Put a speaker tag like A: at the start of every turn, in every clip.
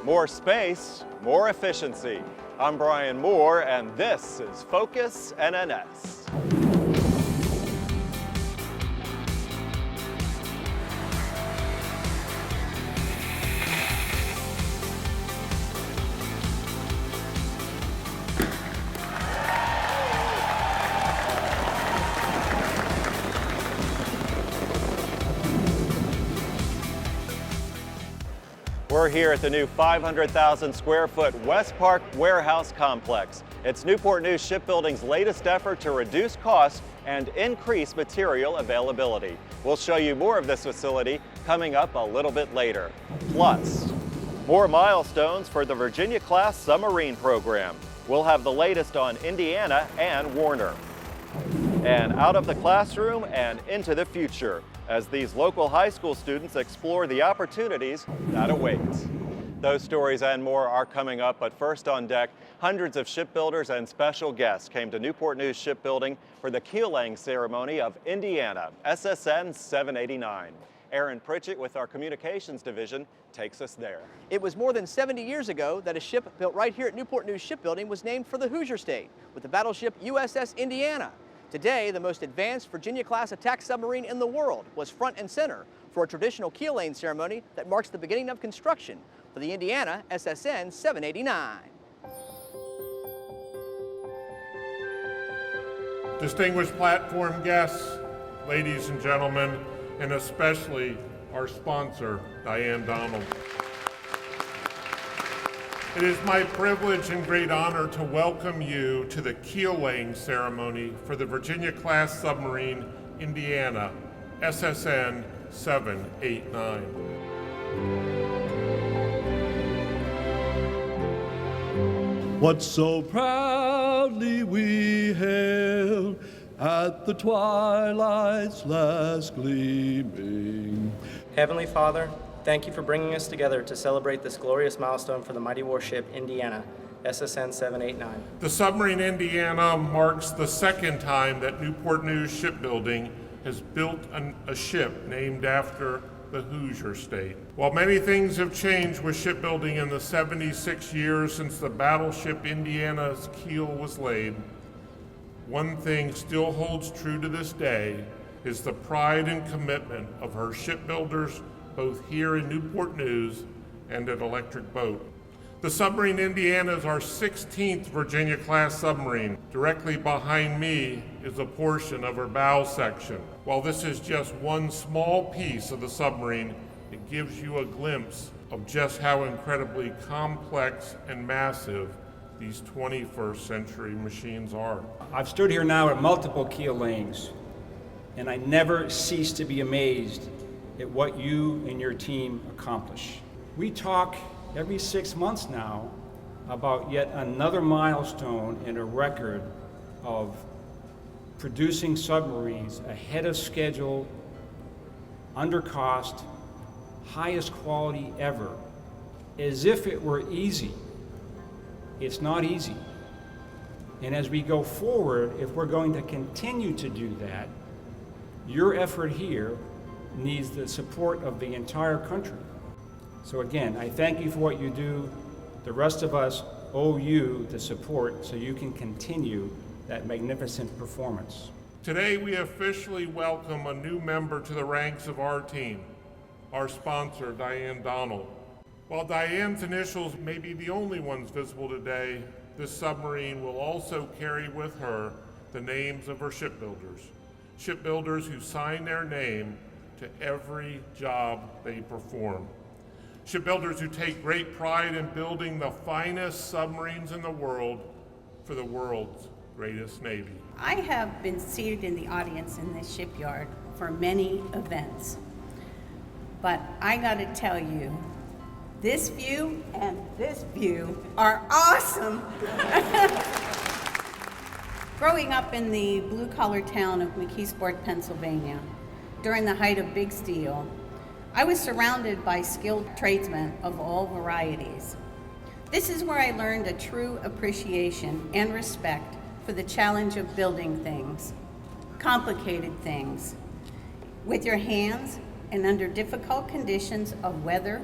A: More space, more efficiency. I'm Bryan Moore, and this is Focus NNS. We're here at the new 500,000 square foot West Park Warehouse complex. It's Newport News Shipbuilding's latest effort to reduce costs and increase material availability. We'll show you more of this facility coming up a little bit later. Plus, more milestones for the Virginia-class submarine program. We'll have the latest on Indiana and Warner. And out of the classroom and into the future, as these local high school students explore the opportunities that await. Those stories and more are coming up, but first on deck, hundreds of shipbuilders and special guests came to Newport News Shipbuilding for the Keel ceremony of Indiana, SSN 789. Aaron Pritchett with our communications division takes us there.
B: It was more than 70 years ago that a ship built right here at Newport News Shipbuilding was named for the Hoosier State with the battleship USS Indiana. Today, the most advanced Virginia-class attack submarine in the world was front and center for a traditional keel laying ceremony that marks the beginning of construction for the Indiana SSN 789.
C: Distinguished platform guests, ladies and gentlemen, and especially our sponsor, Diane Donald. It is my privilege and great honor to welcome you to the keel laying ceremony for the Virginia-class submarine Indiana, SSN 789.
D: What so proudly we hailed at the twilight's last gleaming.
E: Heavenly Father, thank you for bringing us together to celebrate this glorious milestone for the mighty warship Indiana, SSN 789.
C: The submarine Indiana marks the second time that Newport News Shipbuilding has built a ship named after the Hoosier State. While many things have changed with shipbuilding in the 76 years since the battleship Indiana's keel was laid, one thing still holds true to this day is the pride and commitment of her shipbuilders both here in Newport News and at Electric Boat. The submarine Indiana is our 16th Virginia-class submarine. Directly behind me is a portion of her bow section. While this is just one small piece of the submarine, it gives you a glimpse of just how incredibly complex and massive these 21st century machines are.
F: I've stood here now at multiple keel layings, and I never cease to be amazed at what you and your team accomplish. We talk every 6 months now about yet another milestone in a record of producing submarines ahead of schedule, under cost, highest quality ever, as if it were easy. It's not easy. And as we go forward, if we're going to continue to do that, your effort here needs the support of the entire country. So again, I thank you for what you do. The rest of us owe you the support so you can continue that magnificent performance.
C: Today we officially welcome a new member to the ranks of our team, our sponsor, Diane Donald. While Diane's initials may be the only ones visible today, this submarine will also carry with her the names of her shipbuilders who sign their name to every job they perform. Shipbuilders who take great pride in building the finest submarines in the world for the world's greatest Navy.
G: I have been seated in the audience in this shipyard for many events, but I gotta tell you, this view and this view are awesome. Growing up in the blue-collar town of McKeesport, Pennsylvania, during the height of big steel, I was surrounded by skilled tradesmen of all varieties. This is where I learned a true appreciation and respect for the challenge of building things, complicated things, with your hands and under difficult conditions of weather,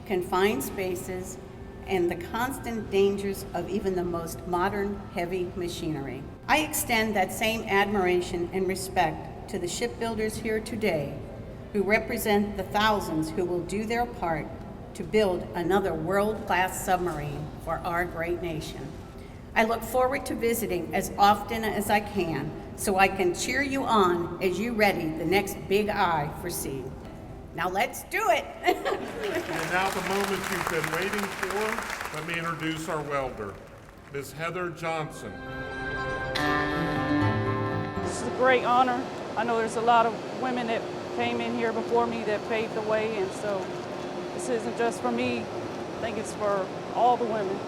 G: confined spaces, and the constant dangers of even the most modern heavy machinery. I extend that same admiration and respect to the shipbuilders here today who represent the thousands who will do their part to build another world-class submarine for our great nation. I look forward to visiting as often as I can so I can cheer you on as you ready the next big eye for sea. Now let's do it.
C: And now the moment you've been waiting for, let me introduce our welder, Ms. Heather Johnson.
H: This is a great honor. I know there's a lot of women that came in here before me that paved the way, and so this isn't just for me. I think it's for all the women.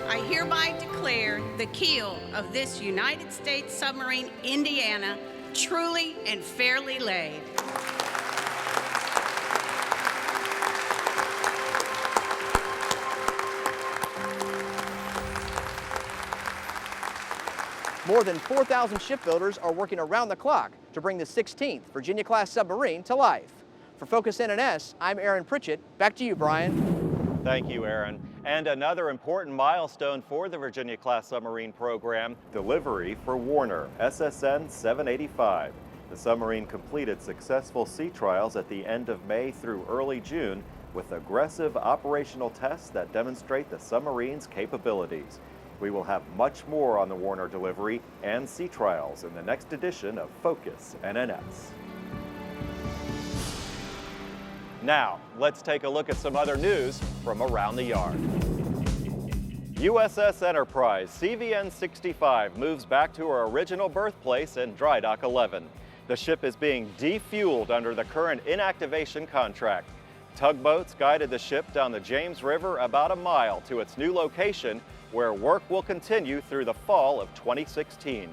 G: I hereby declare the keel of this United States submarine, Indiana, truly and fairly laid.
B: More than 4,000 shipbuilders are working around the clock to bring the 16th Virginia-class submarine to life. For Focus NNS, I'm Aaron Pritchett. Back to you, Brian.
A: Thank you, Aaron. And another important milestone for the Virginia-class submarine program, delivery for Warner, SSN 785. The submarine completed successful sea trials at the end of May through early June with aggressive operational tests that demonstrate the submarine's capabilities. We will have much more on the Warner delivery and sea trials in the next edition of Focus NNS. Now, let's take a look at some other news from around the yard. USS Enterprise CVN 65 moves back to her original birthplace in Dry Dock 11. The ship is being defueled under the current inactivation contract. Tugboats guided the ship down the James River about a mile to its new location, where work will continue through the fall of 2016.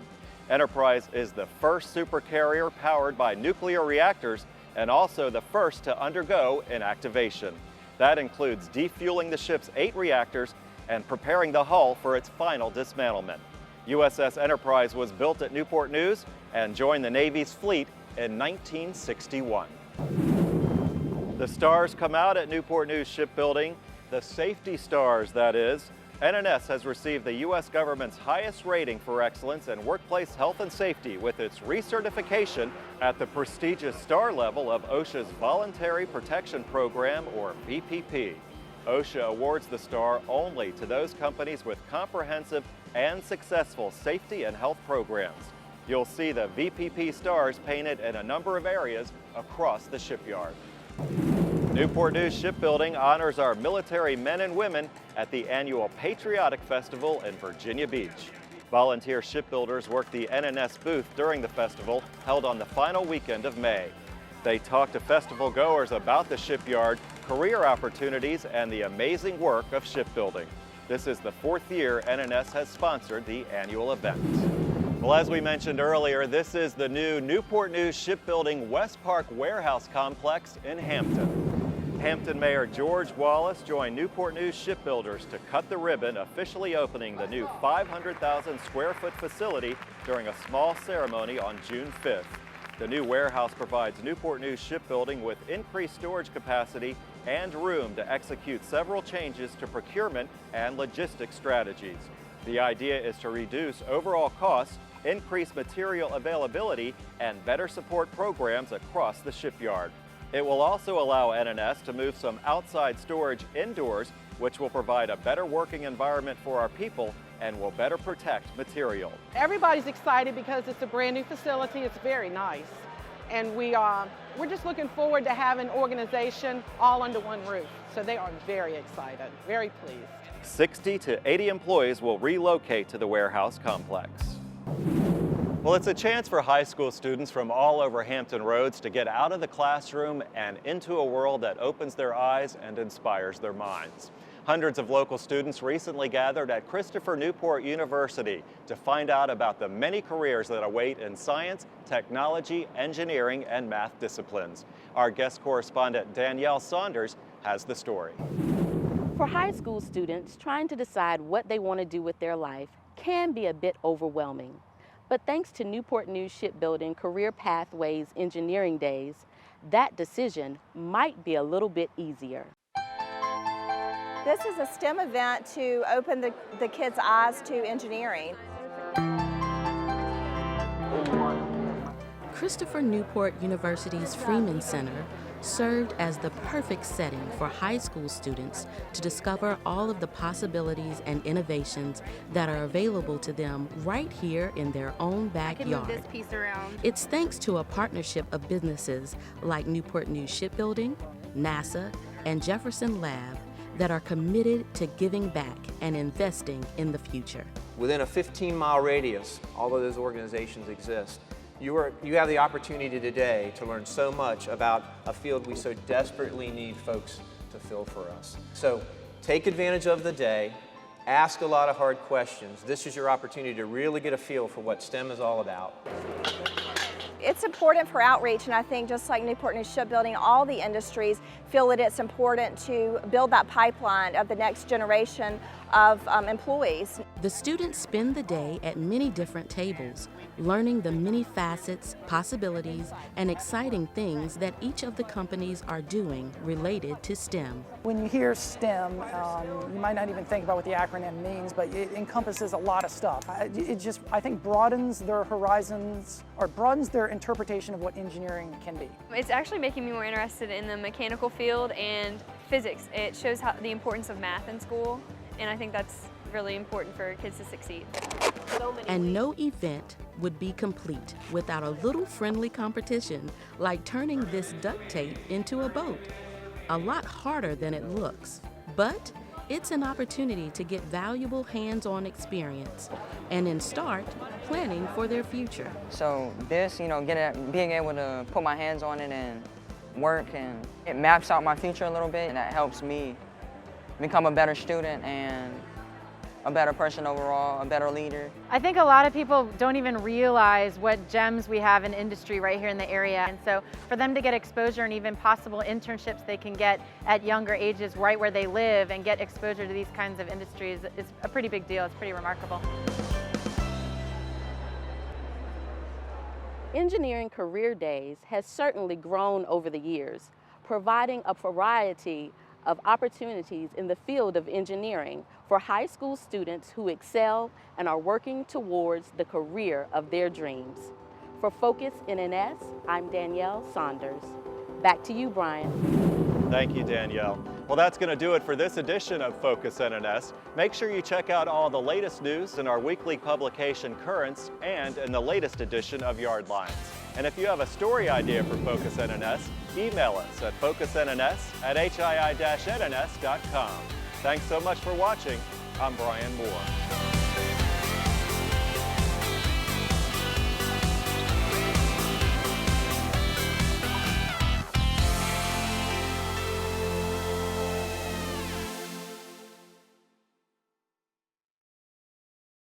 A: Enterprise is the first supercarrier powered by nuclear reactors and also the first to undergo inactivation. That includes defueling the ship's 8 reactors and preparing the hull for its final dismantlement. USS Enterprise was built at Newport News and joined the Navy's fleet in 1961. The stars come out at Newport News Shipbuilding, the safety stars, that is. NNS has received the U.S. government's highest rating for excellence in workplace health and safety with its recertification at the prestigious star level of OSHA's Voluntary Protection Program, or VPP. OSHA awards the star only to those companies with comprehensive and successful safety and health programs. You'll see the VPP stars painted in a number of areas across the shipyard. Newport News Shipbuilding honors our military men and women at the annual Patriotic Festival in Virginia Beach. Volunteer shipbuilders work the NNS booth during the festival, held on the final weekend of May. They talk to festival goers about the shipyard, career opportunities, and the amazing work of shipbuilding. This is the 4th year NNS has sponsored the annual event. Well, as we mentioned earlier, this is the new Newport News Shipbuilding West Park Warehouse Complex in Hampton. Hampton Mayor George Wallace joined Newport News shipbuilders to cut the ribbon, officially opening the new 500,000 square foot facility during a small ceremony on June 5th. The new warehouse provides Newport News Shipbuilding with increased storage capacity and room to execute several changes to procurement and logistics strategies. The idea is to reduce overall costs, increase material availability, and better support programs across the shipyard. It will also allow NNS to move some outside storage indoors, which will provide a better working environment for our people and will better protect material.
I: Everybody's excited because it's a brand new facility. It's very nice. And we're just looking forward to having organization all under one roof. So they are very excited, very pleased.
A: 60 to 80 employees will relocate to the warehouse complex. Well, it's a chance for high school students from all over Hampton Roads to get out of the classroom and into a world that opens their eyes and inspires their minds. Hundreds of local students recently gathered at Christopher Newport University to find out about the many careers that await in science, technology, engineering, and math disciplines. Our guest correspondent Danielle Saunders has the story.
J: For high school students, trying to decide what they want to do with their life can be a bit overwhelming. But thanks to Newport News Shipbuilding Career Pathways Engineering Days, that decision might be a little bit easier.
K: This is a STEM event to open the kids' eyes to engineering.
J: Christopher Newport University's Freeman Center served as the perfect setting for high school students to discover all of the possibilities and innovations that are available to them right here in their own backyard.
L: Move this piece around.
J: It's thanks to a partnership of businesses like Newport News Shipbuilding, NASA, and Jefferson Lab that are committed to giving back and investing in the future.
B: Within a 15-mile radius, all of those organizations exist. You have the opportunity today to learn so much about a field we so desperately need folks to fill for us. So take advantage of the day, ask a lot of hard questions. This is your opportunity to really get a feel for what STEM is all about.
K: It's important for outreach, and I think just like Newport News Shipbuilding, all the industries feel that it's important to build that pipeline of the next generation of employees.
J: The students spend the day at many different tables, learning the many facets, possibilities, and exciting things that each of the companies are doing related to STEM.
M: When you hear STEM, you might not even think about what the acronym means, but it encompasses a lot of stuff. I think broadens their horizons, or broadens their interpretation of what engineering can be.
L: It's actually making me more interested in the mechanical field and physics. It shows the importance of math in school, and I think that's really important for kids to succeed.
J: And no event would be complete without a little friendly competition like turning this duct tape into a boat. A lot harder than it looks, but it's an opportunity to get valuable hands-on experience and then start planning for their future.
N: So this, being able to put my hands on it and work, and it maps out my future a little bit, and that helps me become a better student and a better person overall, a better leader.
O: I think a lot of people don't even realize what gems we have in industry right here in the area. And so for them to get exposure and even possible internships they can get at younger ages right where they live and get exposure to these kinds of industries is a pretty big deal. It's pretty remarkable.
J: Engineering Career Days has certainly grown over the years, providing a variety of opportunities in the field of engineering for high school students who excel and are working towards the career of their dreams. For Focus NNS, I'm Danielle Saunders. Back to you, Brian.
A: Thank you, Danielle. Well, that's going to do it for this edition of Focus NNS. Make sure you check out all the latest news in our weekly publication Currents and in the latest edition of Yardlines. And if you have a story idea for Focus NNS, email us at focusnns@hii-nns.com. Thanks so much for watching. I'm Bryan Moore.